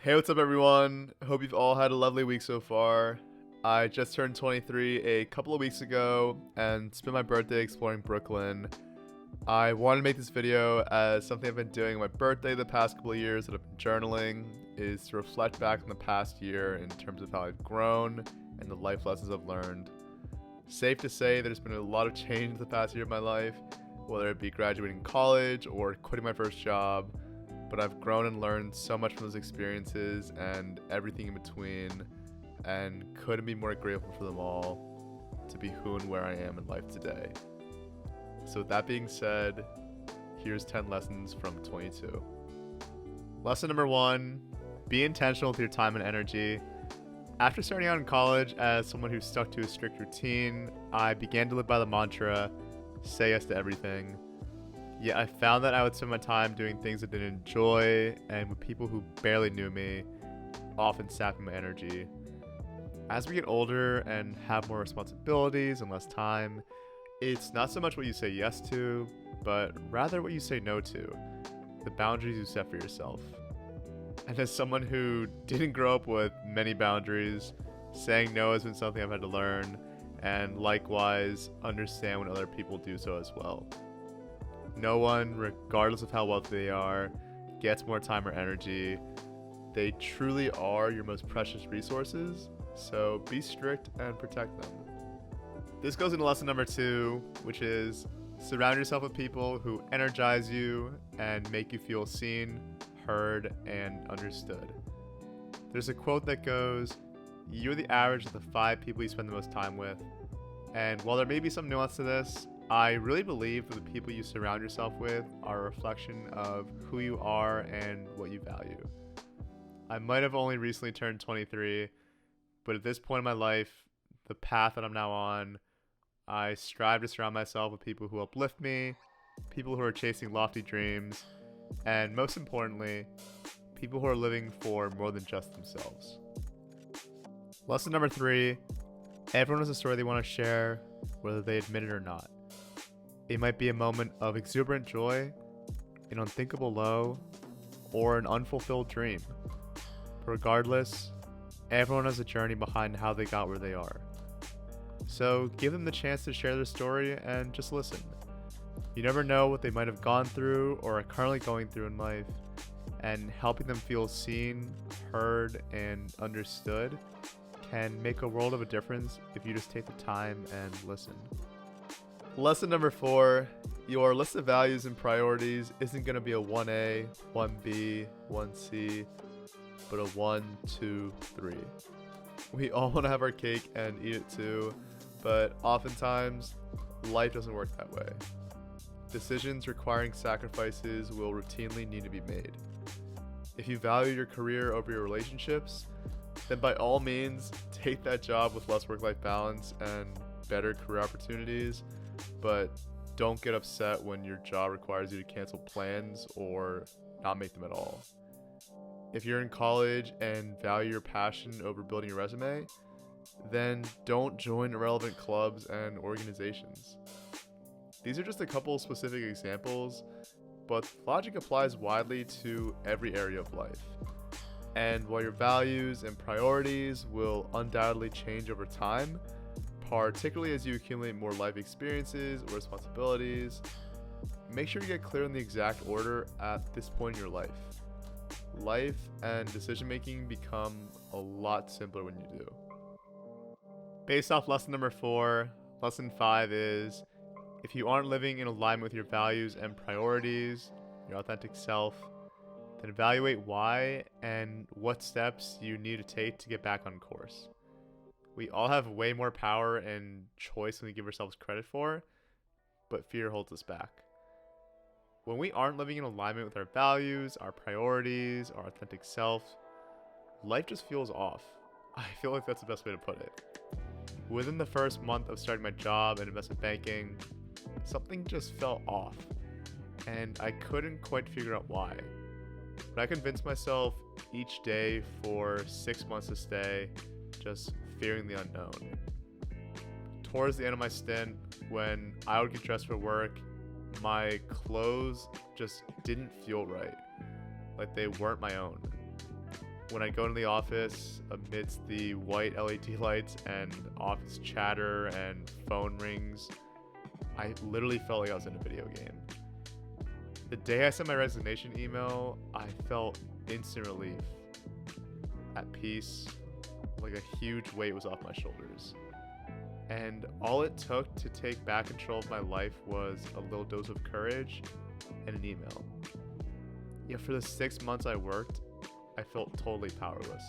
Hey, what's up, everyone? Hope you've all had a lovely week so far. I just turned 23 a couple of weeks ago and spent my birthday exploring Brooklyn. I wanted to make this video as something I've been doing on my birthday the past couple of years that I've been journaling is to reflect back on the past year in terms of how I've grown and the life lessons I've learned. Safe to say there's been a lot of change the past year of my life, whether it be graduating college or quitting my first job. But I've grown and learned so much from those experiences and everything in between, and couldn't be more grateful for them all to be who and where I am in life today. So with that being said, here's 10 lessons from 22. Lesson number 1, be intentional with your time and energy. After starting out in college as someone who stuck to a strict routine, I began to live by the mantra, say yes to everything. Yet I found that I would spend my time doing things I didn't enjoy and with people who barely knew me, often sapping my energy. As we get older and have more responsibilities and less time, it's not so much what you say yes to, but rather what you say no to, the boundaries you set for yourself. And as someone who didn't grow up with many boundaries, saying no has been something I've had to learn, and likewise understand when other people do so as well. No one, regardless of how wealthy they are, gets more time or energy. They truly are your most precious resources, so be strict and protect them. This goes into lesson number 2, which is surround yourself with people who energize you and make you feel seen, heard, and understood. There's a quote that goes, "You're the average of the 5 people you spend the most time with." And while there may be some nuance to this, I really believe that the people you surround yourself with are a reflection of who you are and what you value. I might have only recently turned 23, but at this point in my life, the path that I'm now on, I strive to surround myself with people who uplift me, people who are chasing lofty dreams, and most importantly, people who are living for more than just themselves. Lesson number 3, everyone has a story they want to share, whether they admit it or not. It might be a moment of exuberant joy, an unthinkable low, or an unfulfilled dream. But regardless, everyone has a journey behind how they got where they are. So give them the chance to share their story and just listen. You never know what they might have gone through or are currently going through in life, and helping them feel seen, heard, and understood can make a world of a difference if you just take the time and listen. Lesson number 4, your list of values and priorities isn't going to be a 1A, 1B, 1C, but a 1, 2, 3. We all want to have our cake and eat it too, but oftentimes, life doesn't work that way. Decisions requiring sacrifices will routinely need to be made. If you value your career over your relationships, then by all means, take that job with less work-life balance and better career opportunities, but don't get upset when your job requires you to cancel plans or not make them at all. If you're in college and value your passion over building a resume, then don't join irrelevant clubs and organizations. These are just a couple specific examples, but logic applies widely to every area of life. And while your values and priorities will undoubtedly change over time, particularly as you accumulate more life experiences or responsibilities, make sure you get clear on the exact order at this point in your life. Life and decision making become a lot simpler when you do. Based off lesson number 4, lesson 5 is, if you aren't living in alignment with your values and priorities, your authentic self, then evaluate why and what steps you need to take to get back on course. We all have way more power and choice than we give ourselves credit for, but fear holds us back. When we aren't living in alignment with our values, our priorities, our authentic self, life just feels off. I feel like that's the best way to put it. Within the first month of starting my job in investment banking, something just felt off, and I couldn't quite figure out why. But I convinced myself each day for 6 months to stay, just fearing the unknown. Towards the end of my stint, when I would get dressed for work, my clothes just didn't feel right, like they weren't my own. when I go into the office amidst the white LED lights and office chatter and phone rings, I literally felt like I was in a video game. The day I sent my resignation email, I felt instant relief, at peace, like a huge weight was off my shoulders. And all it took to take back control of my life was a little dose of courage and an email. Yet for the 6 months I worked, I felt totally powerless.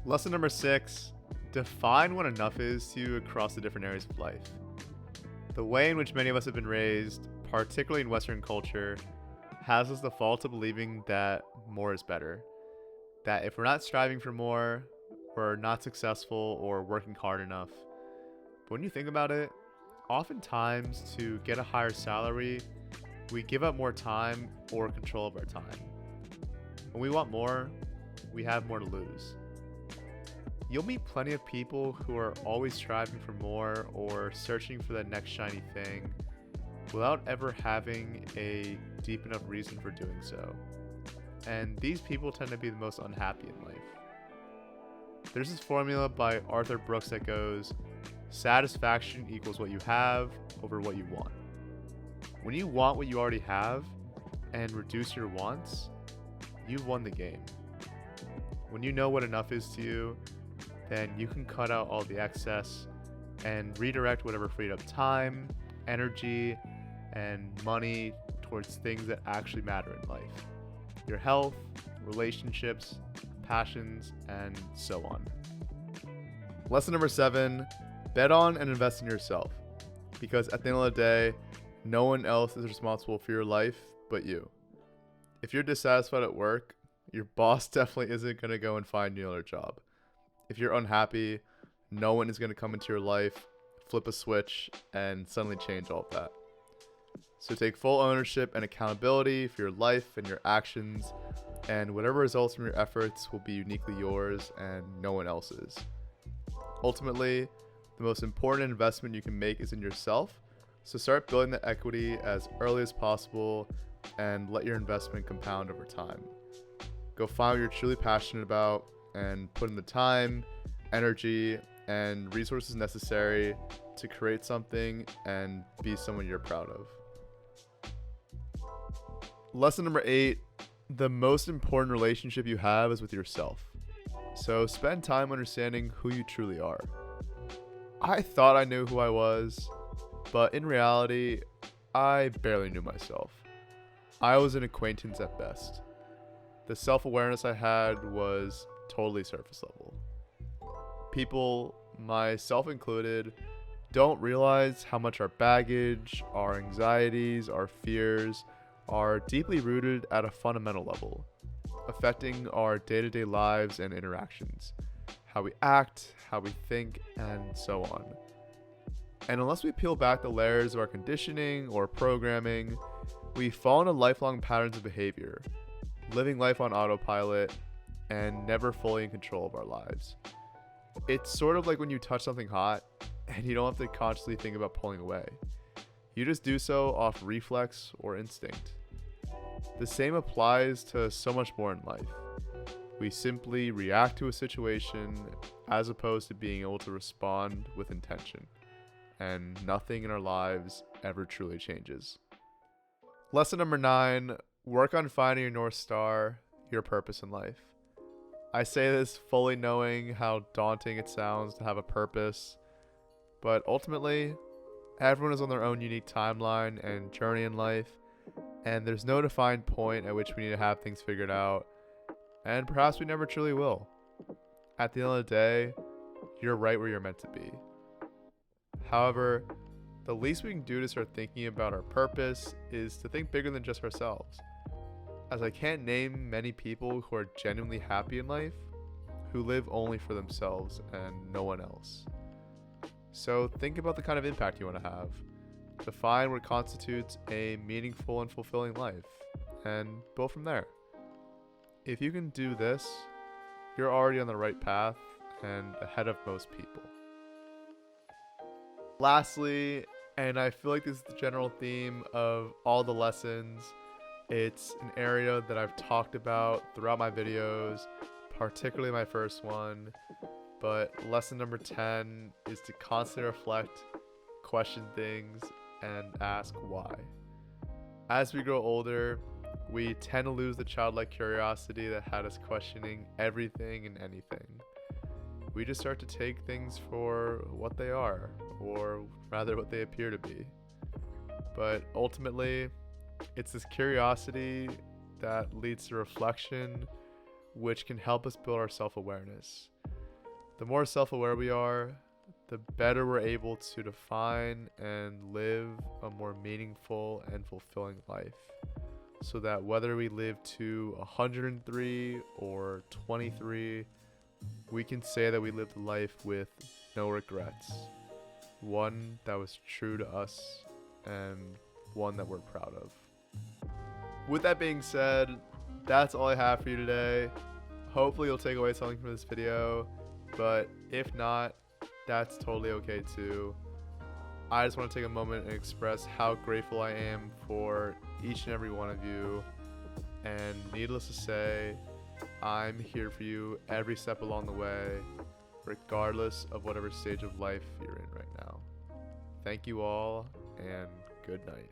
Lesson number 6, define what enough is to you across the different areas of life. The way in which many of us have been raised, particularly in Western culture, has us default to believing that more is better. That if we're not striving for more, we're not successful or working hard enough. But when you think about it, oftentimes to get a higher salary, we give up more time or control of our time. When we want more, we have more to lose. You'll meet plenty of people who are always striving for more or searching for that next shiny thing without ever having a deep enough reason for doing so. And these people tend to be the most unhappy in life. There's this formula by Arthur Brooks that goes, satisfaction equals what you have over what you want. When you want what you already have and reduce your wants, you've won the game. When you know what enough is to you, then you can cut out all the excess and redirect whatever freed up time, energy, and money towards things that actually matter in life. Your health, relationships, passions, and so on. Lesson number 7, bet on and invest in yourself. Because at the end of the day, no one else is responsible for your life but you. If you're dissatisfied at work, your boss definitely isn't going to go and find you another job. If you're unhappy, no one is going to come into your life, flip a switch, and suddenly change all of that. So take full ownership and accountability for your life and your actions, and whatever results from your efforts will be uniquely yours and no one else's. Ultimately, the most important investment you can make is in yourself, so start building the equity as early as possible and let your investment compound over time. Go find what you're truly passionate about and put in the time, energy, and resources necessary to create something and be someone you're proud of. Lesson number 8, the most important relationship you have is with yourself. So spend time understanding who you truly are. I thought I knew who I was, but in reality, I barely knew myself. I was an acquaintance at best. The self-awareness I had was totally surface level. People, myself included, don't realize how much our baggage, our anxieties, our fears are deeply rooted at a fundamental level, affecting our day-to-day lives and interactions, how we act, how we think, and so on. And unless we peel back the layers of our conditioning or programming, we fall into lifelong patterns of behavior, living life on autopilot, and never fully in control of our lives. It's sort of like when you touch something hot and you don't have to consciously think about pulling away. You just do so off reflex or instinct. The same applies to so much more in life. We simply react to a situation as opposed to being able to respond with intention. And nothing in our lives ever truly changes. Lesson number 9, work on finding your North Star, your purpose in life. I say this fully knowing how daunting it sounds to have a purpose, but ultimately, everyone is on their own unique timeline and journey in life, and there's no defined point at which we need to have things figured out, and perhaps we never truly will. At the end of the day, you're right where you're meant to be. However, the least we can do to start thinking about our purpose is to think bigger than just ourselves. As I can't name many people who are genuinely happy in life, who live only for themselves and no one else. So think about the kind of impact you want to have. Define what constitutes a meaningful and fulfilling life, and build from there. If you can do this, you're already on the right path and ahead of most people. Lastly, and I feel like this is the general theme of all the lessons, it's an area that I've talked about throughout my videos, particularly my first one. But lesson number 10 is to constantly reflect, question things, and ask why. As we grow older, we tend to lose the childlike curiosity that had us questioning everything and anything. We just start to take things for what they are, or rather what they appear to be. But ultimately, it's this curiosity that leads to reflection, which can help us build our self-awareness. The more self-aware we are, the better we're able to define and live a more meaningful and fulfilling life. So that whether we live to 103 or 23, we can say that we lived a life with no regrets. One that was true to us and one that we're proud of. With that being said, that's all I have for you today. Hopefully you'll take away something from this video, but if not, that's totally okay too. I just want to take a moment and express how grateful I am for each and every one of you, and needless to say, I'm here for you every step along the way, regardless of whatever stage of life you're in right now. Thank you all, and good night.